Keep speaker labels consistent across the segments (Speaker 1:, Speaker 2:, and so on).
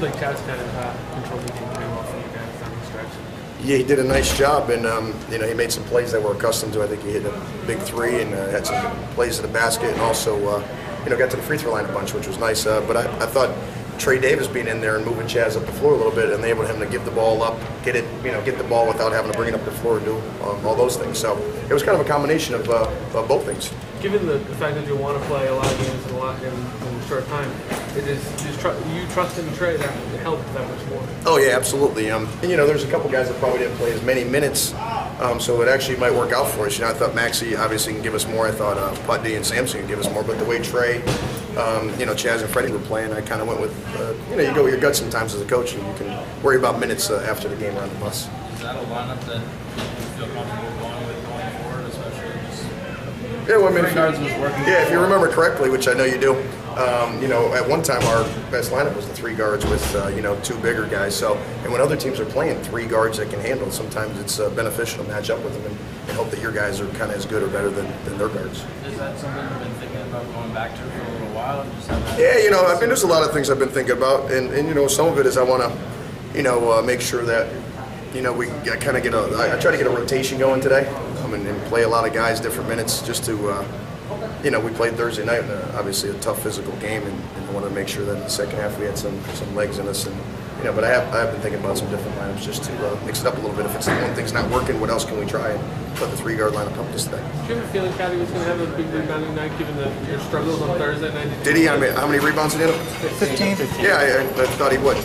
Speaker 1: like Chaz kind of controlled the game pretty well for you guys down the stretch.
Speaker 2: Yeah, he did a nice job, and he made some plays that we're accustomed to. I think he hit a big three and had some plays in the basket, and also got to the free throw line a bunch, which was nice. But I thought Trey Davis being in there and moving Chaz up the floor a little bit, enabling him to give the ball up, get the ball without having to bring it up the floor and do all those things. So it was kind of a combination of both things.
Speaker 1: Given the fact that you want to play a lot of games in a short time, you trust in Trey that helped that much more.
Speaker 2: Oh yeah, absolutely. There's a couple guys that probably didn't play as many minutes, so it actually might work out for us. I thought Maxey obviously can give us more. I thought Putney and Sampson can give us more. But the way Trey, Chaz and Freddie were playing, I kind of went with, you go with your gut sometimes as a coach, and you can worry about minutes after the game or on the bus.
Speaker 3: Is that a lineup that you feel comfortable going with going forward, especially just?
Speaker 2: Yeah, well, if you remember correctly, which I know you do, at one time our best lineup was the 3 guards with 2 bigger guys. So, and when other teams are playing 3 guards that can handle, sometimes it's beneficial to match up with them and hope that your guys are kind of as good or better than their guards.
Speaker 3: Is that something you've been thinking about going back to for a little while?
Speaker 2: Yeah, there's a lot of things I've been thinking about, and some of it is I want to, make sure that I try to get a rotation going today, and play a lot of guys different minutes just to, we played Thursday night, obviously a tough physical game, and I wanted to make sure that in the second half we had some legs in us, and but I have been thinking about some different lineups just to mix it up a little bit. If it's one thing's not working, what else can we try? And let the 3-guard lineup help us today.
Speaker 1: Do you have a feeling Caddy was going to have a big rebounding night given your struggles on Thursday night?
Speaker 2: Did he? How many rebounds did he have?
Speaker 1: 15.
Speaker 2: Yeah, I thought he would.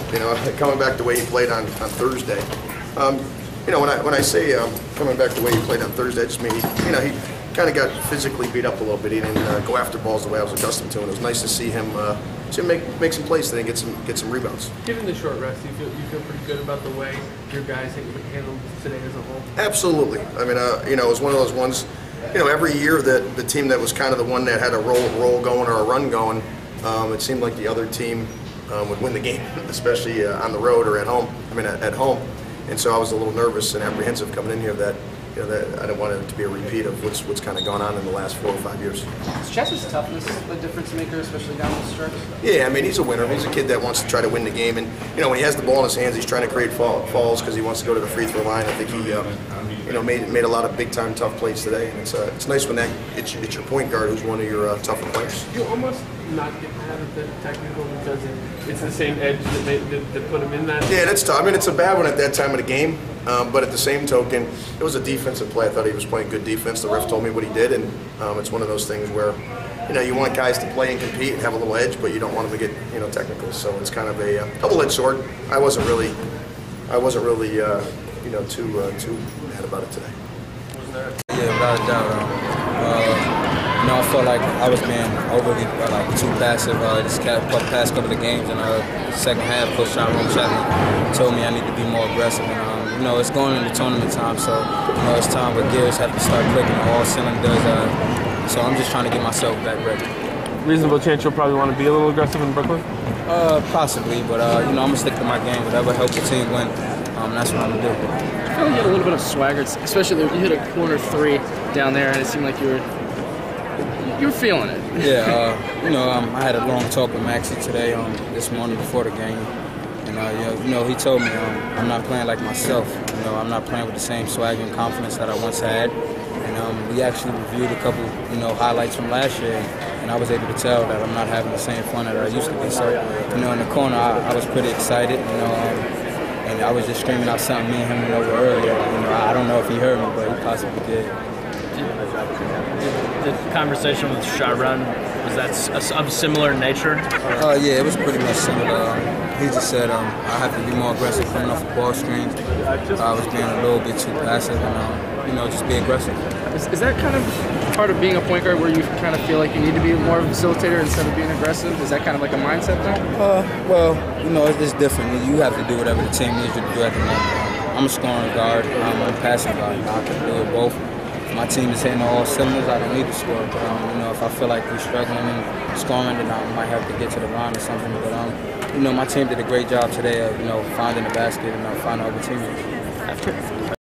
Speaker 2: Coming back the way he played on Thursday. When I say coming back the way he played on Thursday, I just mean he kind of got physically beat up a little bit. He didn't go after balls the way I was accustomed to, and it was nice to see him make some plays today and get some rebounds.
Speaker 1: Given the short rest, you feel pretty good about the way your guys handled today as a whole?
Speaker 2: Absolutely. It was one of those ones. Every year that the team that was kind of the one that had a roll going or a run going, it seemed like the other team would win the game, especially on the road or at home. At home. And so I was a little nervous and apprehensive coming in here that I didn't want it to be a repeat of what's kind of gone on in the last 4 or 5 years.
Speaker 4: Is Chaz's toughness a difference maker, especially down the stretch?
Speaker 2: Yeah, he's a winner. He's a kid that wants to try to win the game, and when he has the ball in his hands, he's trying to create falls because he wants to go to the free throw line. I think he made a lot of big time tough plays today, and it's nice when it's your point guard who's one of your tougher players.
Speaker 1: You almost not get mad at the technical because it's the same edge that put him in that.
Speaker 2: Yeah, that's tough. It's a bad one at that time of the game, but at the same token, it was a defensive play. I thought he was playing good defense. The ref told me what he did, and it's one of those things where you want guys to play and compete and have a little edge, but you don't want them to get technical. So it's kind of a double-edged sword. I wasn't really too mad about it today.
Speaker 5: Yeah, without a doubt. I felt like I was being overly too passive this past couple of games. In the second half, Coach Chaz told me I need to be more aggressive. And it's going into tournament time, so it's time where gears have to start clicking, all cylinders. So I'm just trying to get myself back ready.
Speaker 1: Reasonable chance you'll probably want to be a little aggressive in Brooklyn?
Speaker 5: Possibly, but I'm gonna stick to my game. Whatever helps the team win, that's what I'm gonna do.
Speaker 4: I feel like you had a little bit of swagger, especially you hit a corner 3 down there, and it seemed like you were feeling it.
Speaker 5: Yeah, I had a long talk with Maxey today, this morning before the game, and he told me I'm not playing like myself. I'm not playing with the same swagger and confidence that I once had. And we actually reviewed a couple, highlights from last year, and I was able to tell that I'm not having the same fun that I used to be. So, in the corner, I was pretty excited, and I was just screaming out something me and him went over earlier. I don't know if he heard me, but he possibly did.
Speaker 3: The conversation with Sharon, was that of similar nature?
Speaker 5: Yeah, it was pretty much similar. He just said I have to be more aggressive coming off the ball screens. I was being a little bit too passive and, just be aggressive.
Speaker 4: Is that kind of part of being a point guard where you kind of feel like you need to be more of a facilitator instead of being aggressive? Is that kind of like a mindset thing?
Speaker 5: Well, it's different. You have to do whatever the team needs you to do at the moment. I'm a scoring guard. I'm a passing guard. I can do it both. If my team is hitting all cylinders, I don't need to score. But, if I feel like we're struggling and scoring, then I might have to get to the line or something. But, my team did a great job today of, finding the basket and finding other teammates.